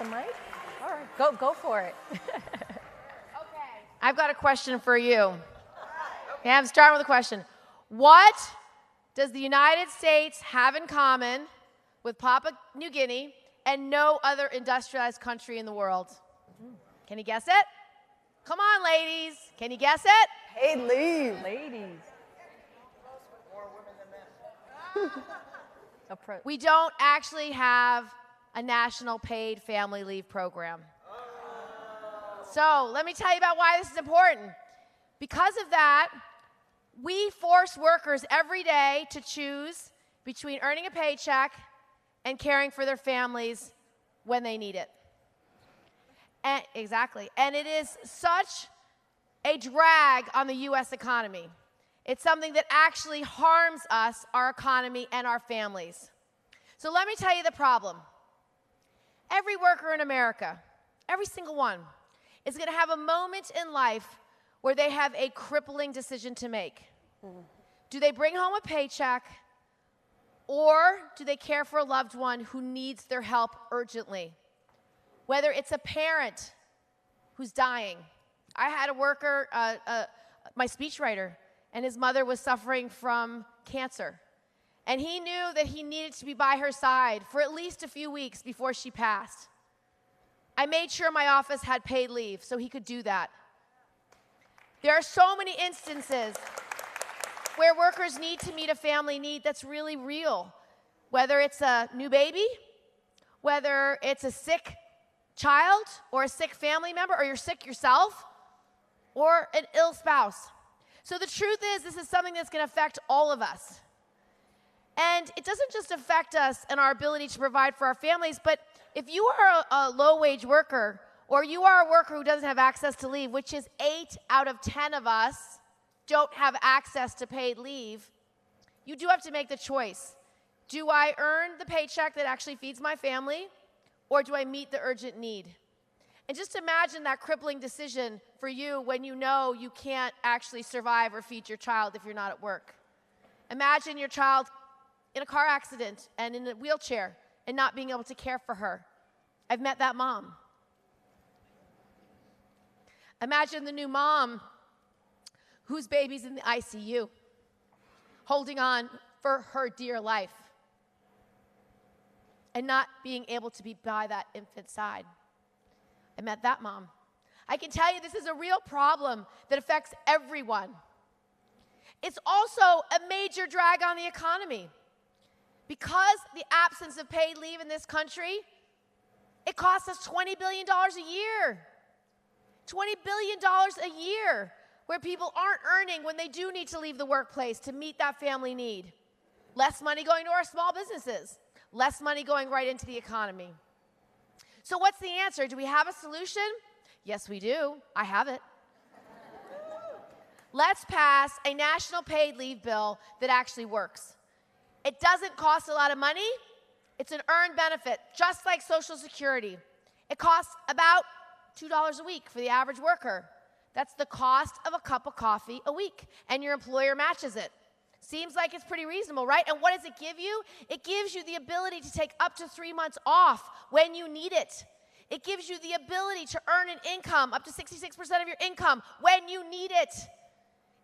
the mic? All right, go for it. Okay. I've got a question for you. Okay, I'm starting with a question. What does the United States have in common with Papua New Guinea and no other industrialized country in the world? Can you guess it? Come on, ladies. Can you guess it? Paid leave. Ladies. We don't actually have a national paid family leave program. So let me tell you about why this is important. Because of that, we force workers every day to choose between earning a paycheck and caring for their families when they need it. And, exactly. And it is such a drag on the U.S. economy. It's something that actually harms us, our economy, and our families. So let me tell you the problem. Every worker in America, every single one, is going to have a moment in life where they have a crippling decision to make. Do they bring home a paycheck, or do they care for a loved one who needs their help urgently? Whether it's a parent who's dying. I had a worker, my speechwriter, and his mother was suffering from cancer. And he knew that he needed to be by her side for at least a few weeks before she passed. I made sure my office had paid leave so he could do that. There are so many instances where workers need to meet a family need that's really real. Whether it's a new baby, whether it's a sick child or a sick family member, or you're sick yourself, or an ill spouse. So the truth is, this is something that's going to affect all of us. And it doesn't just affect us and our ability to provide for our families, but if you are a low-wage worker, or you are a worker who doesn't have access to leave, which is 8 out of 10 of us don't have access to paid leave, you do have to make the choice. Do I earn the paycheck that actually feeds my family, or do I meet the urgent need? And just imagine that crippling decision for you when you know you can't actually survive or feed your child if you're not at work. Imagine your child in a car accident and in a wheelchair and not being able to care for her. I've met that mom. Imagine the new mom whose baby's in the ICU, holding on for her dear life and not being able to be by that infant's side. I met that mom. I can tell you this is a real problem that affects everyone. It's also a major drag on the economy. Because the absence of paid leave in this country, it costs us $20 billion a year. $20 billion a year where people aren't earning when they do need to leave the workplace to meet that family need. Less money going to our small businesses. Less money going right into the economy. So what's the answer? Do we have a solution? Yes, we do. I have it. Let's pass a national paid leave bill that actually works. It doesn't cost a lot of money. It's an earned benefit, just like Social Security. It costs about $2 a week for the average worker. That's the cost of a cup of coffee a week, and your employer matches it. Seems like it's pretty reasonable, right? And what does it give you? It gives you the ability to take up to 3 months off when you need it. It gives you the ability to earn an income, up to 66% of your income, when you need it.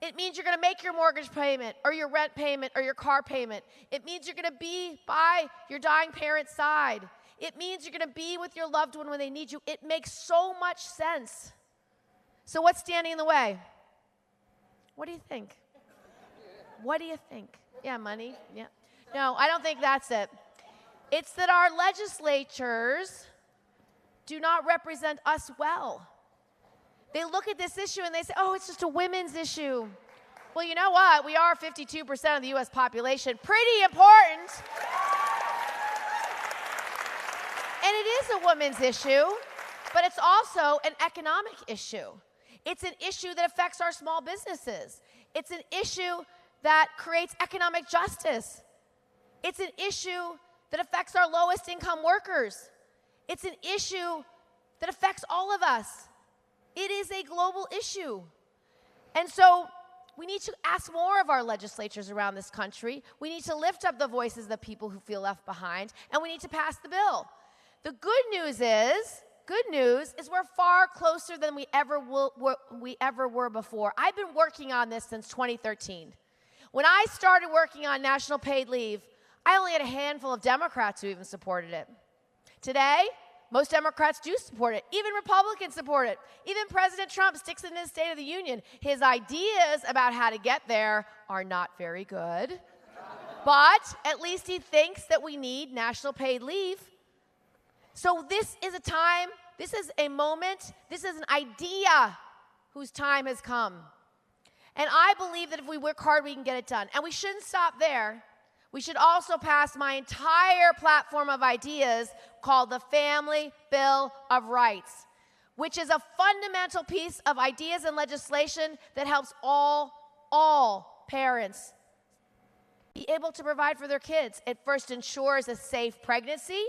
It means you're going to make your mortgage payment, or your rent payment, or your car payment. It means you're going to be by your dying parent's side. It means you're going to be with your loved one when they need you. It makes so much sense. So what's standing in the way? What do you think? What do you think? Yeah, money? Yeah. No, I don't think that's it. It's that our legislatures do not represent us well. They look at this issue and they say, oh, it's just a women's issue. Well, you know what? We are 52% of the U.S. population. Pretty important. And it is a women's issue, but it's also an economic issue. It's an issue that affects our small businesses. It's an issue that creates economic justice. It's an issue that affects our lowest income workers. It's an issue that affects all of us. It is a global issue. And so we need to ask more of our legislatures around this country. We need to lift up the voices of the people who feel left behind, and we need to pass the bill. The good news is we're far closer than we ever were before. I've been working on this since 2013. When I started working on national paid leave, I only had a handful of Democrats who even supported it. Today, most Democrats do support it. Even Republicans support it. Even President Trump sticks in his State of the Union. His ideas about how to get there are not very good. But at least he thinks that we need national paid leave. So this is a time, this is a moment, this is an idea whose time has come. And I believe that if we work hard, we can get it done. And we shouldn't stop there. We should also pass my entire platform of ideas called the Family Bill of Rights, which is a fundamental piece of ideas and legislation that helps all parents be able to provide for their kids. It first ensures a safe pregnancy.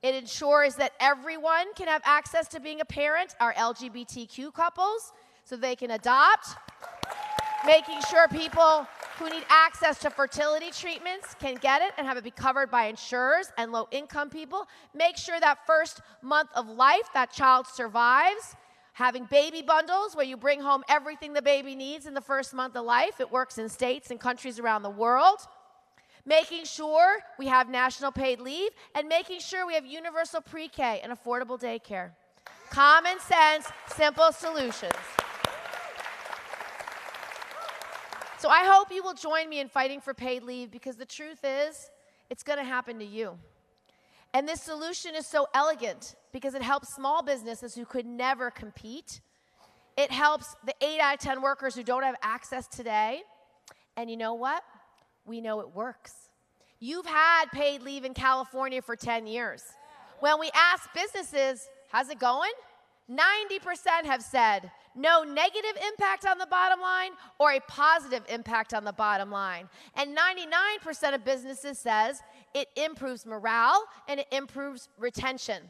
It ensures that everyone can have access to being a parent, our LGBTQ couples, so they can adopt. Making sure people who need access to fertility treatments can get it and have it be covered by insurers and low-income people. Make sure that first month of life, that child survives. Having baby bundles where you bring home everything the baby needs in the first month of life. It works in states and countries around the world. Making sure we have national paid leave, and making sure we have universal pre-K and affordable daycare. Common sense, simple solutions. So I hope you will join me in fighting for paid leave, because the truth is, it's going to happen to you. And this solution is so elegant because it helps small businesses who could never compete. It helps the 8 out of 10 workers who don't have access today. And you know what? We know it works. You've had paid leave in California for 10 years. When we ask businesses, how's it going? 90% have said no negative impact on the bottom line or a positive impact on the bottom line. And 99% of businesses says it improves morale and it improves retention.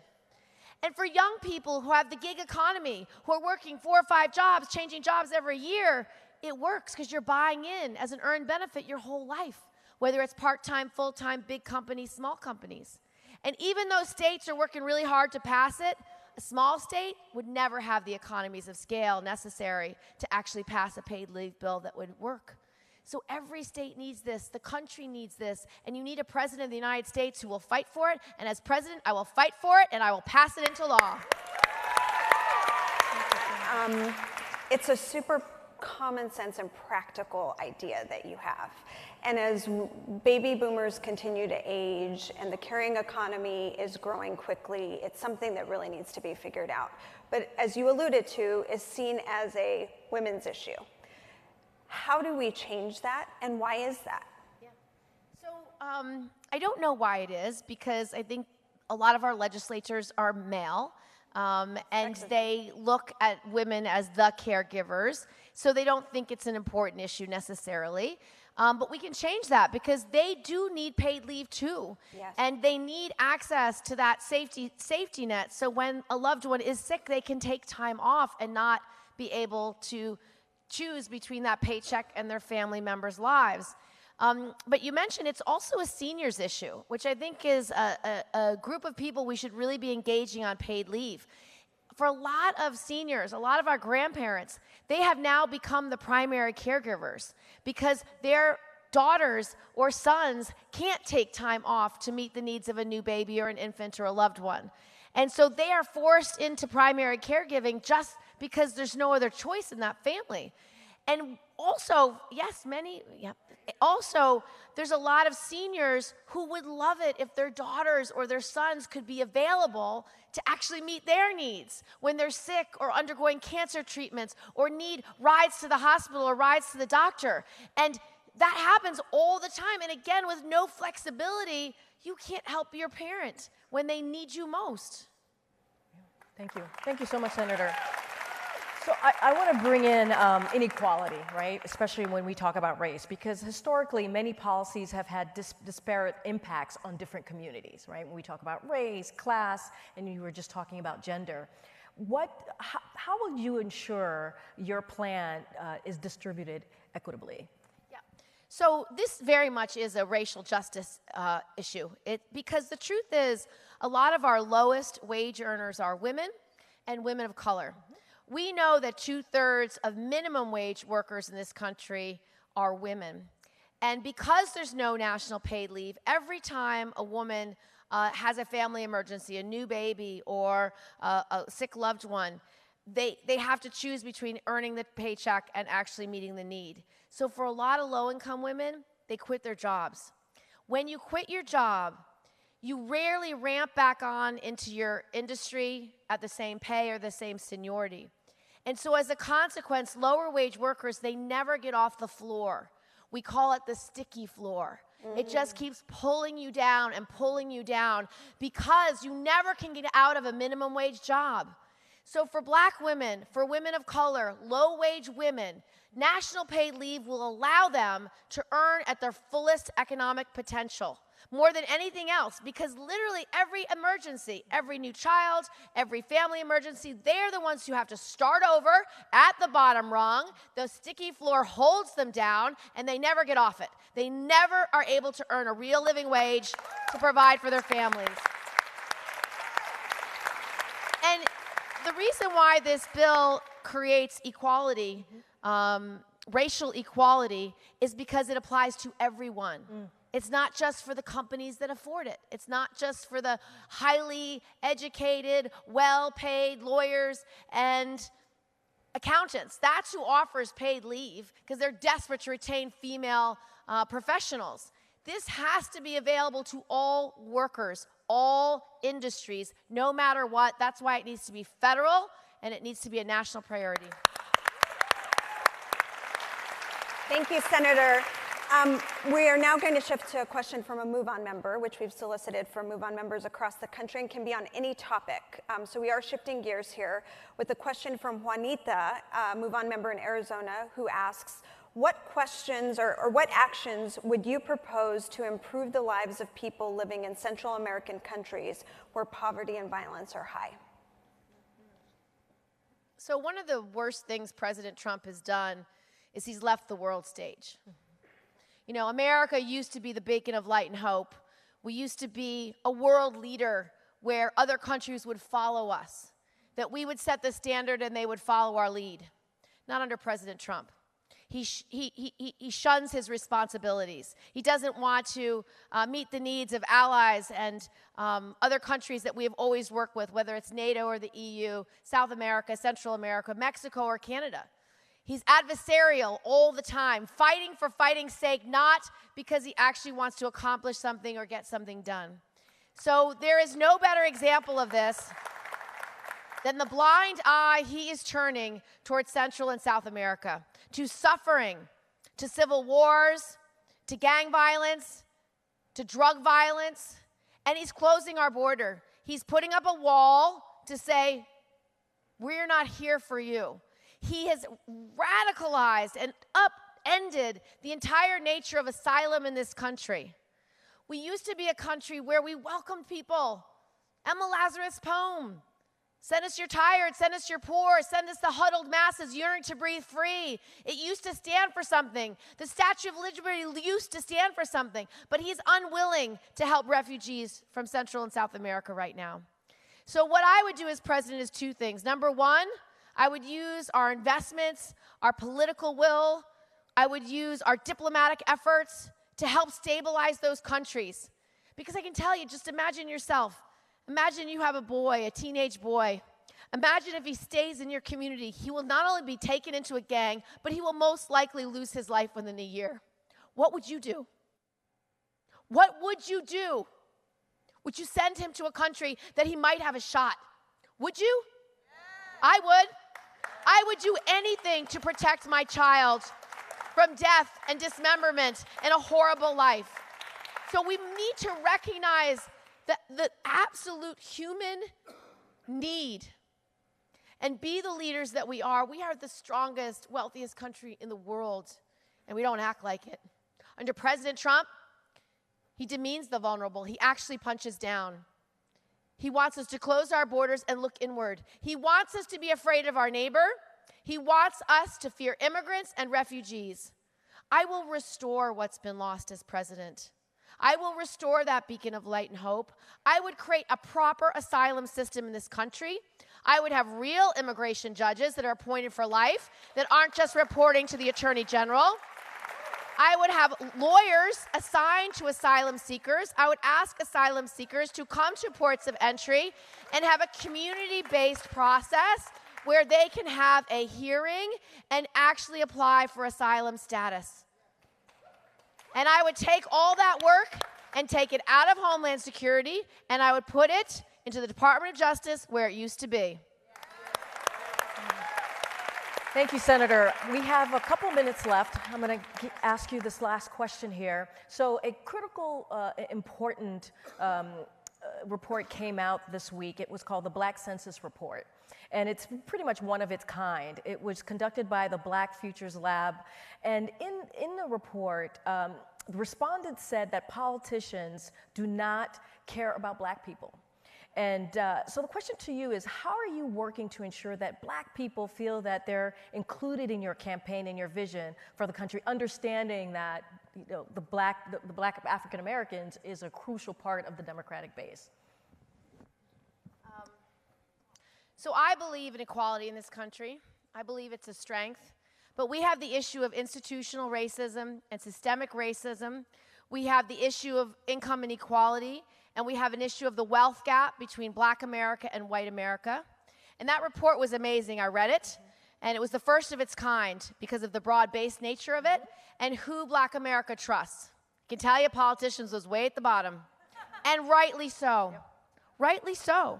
And for young people who have the gig economy, who are working 4 or 5 jobs, changing jobs every year, it works because you're buying in as an earned benefit your whole life, whether it's part-time, full-time, big companies, small companies. And even though states are working really hard to pass it, a small state would never have the economies of scale necessary to actually pass a paid leave bill that would work. So every state needs this, the country needs this, and you need a president of the United States who will fight for it, and as president, I will fight for it, and I will pass it into law. It's a super common sense and practical idea that you have. And as baby boomers continue to age and the caring economy is growing quickly, it's something that really needs to be figured out. But as you alluded to, is seen as a women's issue. How do we change that, and why is that? Yeah. So I don't know why it is, because I think a lot of our legislators are male. And they look at women as the caregivers, so they don't think it's an important issue necessarily. But we can change that, because they do need paid leave too. Yes. And they need access to that safety net, so when a loved one is sick, they can take time off and not be able to choose between that paycheck and their family members' lives. But you mentioned it's also a seniors issue, which I think is a group of people we should really be engaging on paid leave. For a lot of seniors, a lot of our grandparents, they have now become the primary caregivers because their daughters or sons can't take time off to meet the needs of a new baby or an infant or a loved one. And so they are forced into primary caregiving just because there's no other choice in that family. And also, also, there's a lot of seniors who would love it if their daughters or their sons could be available to actually meet their needs when they're sick or undergoing cancer treatments or need rides to the hospital or rides to the doctor. And that happens all the time. And again, with no flexibility, you can't help your parent when they need you most. Thank you. Thank you so much, Senator. So I want to bring in inequality, right? Especially when we talk about race, because historically many policies have had disparate impacts on different communities, right? When we talk about race, class, and you were just talking about gender. How will you ensure your plan is distributed equitably? So this very much is a racial justice issue, because the truth is a lot of our lowest wage earners are women and women of color. We know that 2/3 of minimum wage workers in this country are women. And because there's no national paid leave, every time a woman has a family emergency, a new baby, or a sick loved one, they have to choose between earning the paycheck and actually meeting the need. So for a lot of low-income women, they quit their jobs. When you quit your job, you rarely ramp back on into your industry at the same pay or the same seniority. And so as a consequence, lower wage workers, they never get off the floor. We call it the sticky floor. It just keeps pulling you down and pulling you down because you never can get out of a minimum wage job. So for black women, for women of color, low-wage women, national paid leave will allow them to earn at their fullest economic potential more than anything else, because literally every emergency, every new child, every family emergency, they're the ones who have to start over at the bottom rung. The sticky floor holds them down, and they never get off it. They never are able to earn a real living wage to provide for their families. And the reason why this bill creates equality, racial equality, is because it applies to everyone. It's not just for the companies that afford it. It's not just for the highly educated, well-paid lawyers and accountants. That's who offers paid leave because they're desperate to retain female professionals. This has to be available to all workers, all industries, no matter what. That's why it needs to be federal and it needs to be a national priority. Thank you, Senator. We are now going to shift to a question from a MoveOn member, which we've solicited from MoveOn members across the country and can be on any topic. So we are shifting gears here with a question from Juanita, a MoveOn member in Arizona, who asks, what questions or what actions would you propose to improve the lives of people living in Central American countries where poverty and violence are high? So one of the worst things President Trump has done is he's left the world stage. You know, America used to be the beacon of light and hope. We used to be a world leader where other countries would follow us, that we would set the standard and they would follow our lead. Not under President Trump. He shuns his responsibilities. He doesn't want to meet the needs of allies and other countries that we have always worked with, whether it's NATO or the EU, South America, Central America, Mexico, or Canada. He's adversarial all the time, fighting for fighting's sake, not because he actually wants to accomplish something or get something done. So there is no better example of this than the blind eye he is turning towards Central and South America, to suffering, to civil wars, to gang violence, to drug violence, and he's closing our border. He's putting up a wall to say, we're not here for you. He has radicalized and upended the entire nature of asylum in this country. We used to be a country where we welcomed people. Emma Lazarus' poem, send us your tired, send us your poor, send us the huddled masses yearning to breathe free. It used to stand for something. The Statue of Liberty used to stand for something, but he's unwilling to help refugees from Central and South America right now. So what I would do as president is two things. Number one, I would use our investments, our political will. I would use our diplomatic efforts to help stabilize those countries. Because I can tell you, just imagine yourself. Imagine you have a boy, a teenage boy. Imagine if he stays in your community. He will not only be taken into a gang, but he will most likely lose his life within a year. What would you do? What would you do? Would you send him to a country that he might have a shot? Would you? Yeah. I would. I would do anything to protect my child from death and dismemberment and a horrible life. So we need to recognize the absolute human need and be the leaders that we are. We are the strongest, wealthiest country in the world, and we don't act like it. Under President Trump, he demeans the vulnerable. He actually punches down. He wants us to close our borders and look inward. He wants us to be afraid of our neighbor. He wants us to fear immigrants and refugees. I will restore what's been lost as president. I will restore that beacon of light and hope. I would create a proper asylum system in this country. I would have real immigration judges that are appointed for life, that aren't just reporting to the Attorney General. I would have lawyers assigned to asylum seekers. I would ask asylum seekers to come to ports of entry and have a community-based process where they can have a hearing and actually apply for asylum status. And I would take all that work and take it out of Homeland Security, and I would put it into the Department of Justice where it used to be. Thank you, Senator. We have a couple minutes left. I'm going to ask you this last question here. So a critical, important report came out this week. It was called the Black Census Report. And it's pretty much one of its kind. It was conducted by the Black Futures Lab. And in the report, the respondents said that politicians do not care about Black people. And so the question to you is, how are you working to ensure that Black people feel that they're included in your campaign and your vision for the country, understanding that the Black African Americans is a crucial part of the Democratic base? So I believe in equality in this country. I believe it's a strength. But we have the issue of institutional racism and systemic racism. We have the issue of income inequality, and we have an issue of the wealth gap between Black America and white America. And that report was amazing. I read it, and it was the first of its kind because of the broad-based nature of it and who Black America trusts. I can tell you politicians was way at the bottom, and rightly so. Yep. Rightly so.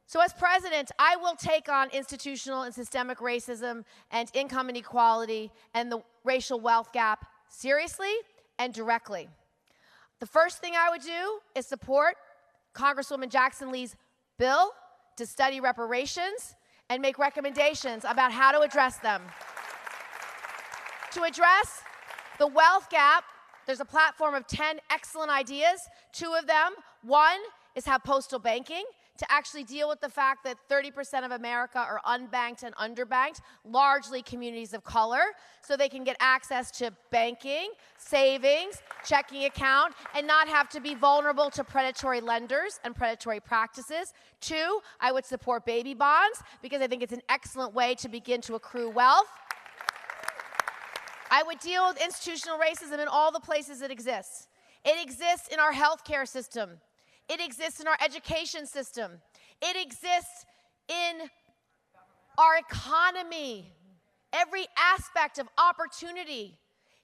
So as president, I will take on institutional and systemic racism and income inequality and the racial wealth gap seriously and directly. The first thing I would do is support Congresswoman Jackson Lee's bill to study reparations and make recommendations about how to address them. To address the wealth gap, there's a platform of 10 excellent ideas. 2 of them, one is have postal banking, to actually deal with the fact that 30% of America are unbanked and underbanked, largely communities of color, so they can get access to banking, savings, checking account, and not have to be vulnerable to predatory lenders and predatory practices. 2, I would support baby bonds because I think it's an excellent way to begin to accrue wealth. I would deal with institutional racism in all the places it exists. It exists in our healthcare system. It exists in our education system. It exists in our economy, every aspect of opportunity.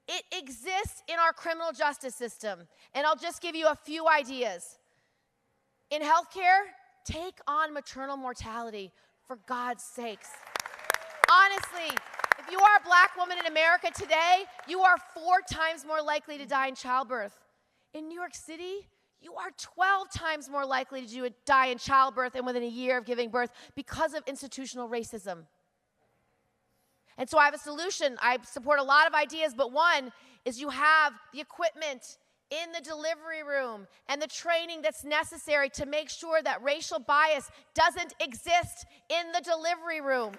It exists in our criminal justice system. And I'll just give you a few ideas. In healthcare, take on maternal mortality, for God's sakes. Honestly, if you are a Black woman in America today, you are 4 times more likely to die in childbirth. In New York City, you are 12 times more likely to die in childbirth and within a year of giving birth because of institutional racism. And so I have a solution. I support a lot of ideas, but one is you have the equipment in the delivery room and the training that's necessary to make sure that racial bias doesn't exist in the delivery room.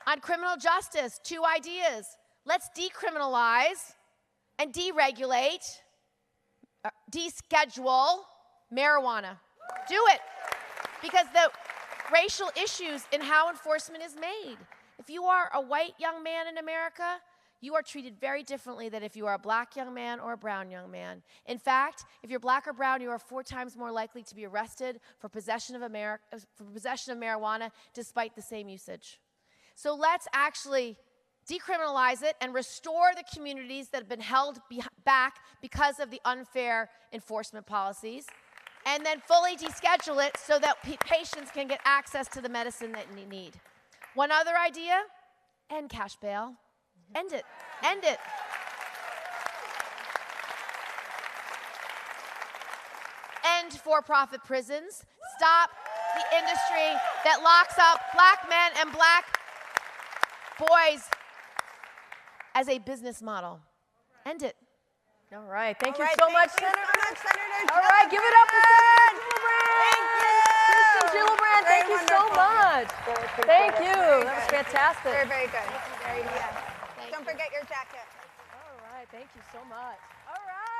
On criminal justice, 2 ideas. Let's decriminalize and deregulate, deschedule marijuana. Do it. Because the racial issues in how enforcement is made. If you are a white young man in America, you are treated very differently than if you are a Black young man or a brown young man. In fact, if you're Black or brown, you are 4 times more likely to be arrested for possession of marijuana despite the same usage. So let's actually decriminalize it and restore the communities that have been held back because of the unfair enforcement policies, and then fully deschedule it so that patients can get access to the medicine that they need. One other idea, end cash bail. End it. End it. End for-profit prisons. Stop the industry that locks up Black men and Black boys as a business model. End it. All right. Thank you right, so much, Senator. All right. Give it up for Senator Gillibrand. Thank you. Kirsten Gillibrand, Very thank you so wonderful. much. Thank you. That was good. fantastic. Very, very good. Very much. Don't forget your jacket. All right, thank you so much. All right.